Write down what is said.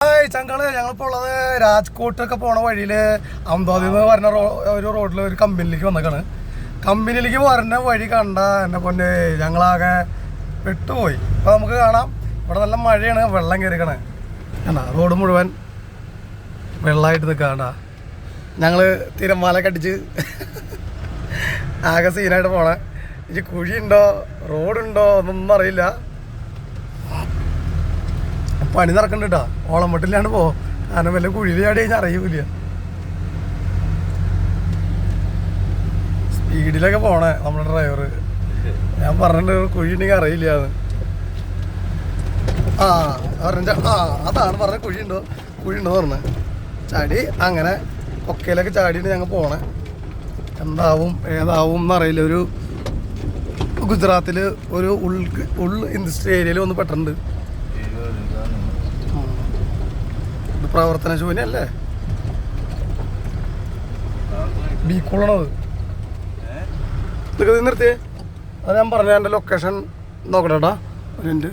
ചങ്കള് ഞങ്ങളിപ്പോൾ ഉള്ളത് രാജ്കോട്ടൊക്കെ പോണ വഴിയിൽ അഹമ്മദാബാദിൽ നിന്ന് വരുന്ന ഒരു റോഡിൽ ഒരു കമ്പനിയിലേക്ക് വന്നേക്കാണ്. കമ്പനിയിലേക്ക് വരുന്ന വഴി കണ്ട എന്നെ പൊന്നെ ഞങ്ങളാകെ പെട്ടുപോയി. അപ്പോൾ നമുക്ക് കാണാം, ഇവിടെ നല്ല മഴയാണ്, വെള്ളം കയറിക്കണേ കണ്ടാ, റോഡ് മുഴുവൻ വെള്ളമായിട്ട് നിൽക്കാണ്ട. ഞങ്ങൾ തിരമാലൊക്കെ അടിച്ച് ആകെ സീനായിട്ട് പോണേ. ഈ കുഴിയുണ്ടോ റോഡുണ്ടോ എന്നൊന്നും അറിയില്ല. പണി നടക്കണ്ട കേട്ടോ, ഓളം വെട്ടില്ലാണ്ട് പോ, കാരണം വല്ല കുഴിയിൽ ചാടി കഴിഞ്ഞാൽ അറിയൂല. സ്പീഡിലൊക്കെ പോണേ നമ്മുടെ ഡ്രൈവർ. ഞാൻ പറഞ്ഞിട്ട് കുഴി ഉണ്ടെങ്കിൽ അറിയില്ല എന്ന്. അതാണ് പറഞ്ഞ കുഴിയുണ്ടോ പറഞ്ഞത്. ചാടി അങ്ങനെ കൊക്കയിലൊക്കെ ചാടിയിട്ട് ഞങ്ങൾ പോണേ. എന്താവും ഏതാവും എന്നറിയില്ല. ഒരു ഗുജറാത്തിൽ ഒരു ഉൾ ഇൻഡസ്ട്രി ഏരിയയിൽ വന്ന് പെട്ടിട്ടുണ്ട്. ഇത് പ്രവർത്തന ശൂന്യല്ലേ, ബീക്കോളാണത്. ഇതൊക്കെ നിർത്തിയേ, അത് ഞാൻ പറഞ്ഞ എൻ്റെ ലൊക്കേഷൻ നോക്കട്ടെടാ ഒരു മിനിറ്റ്.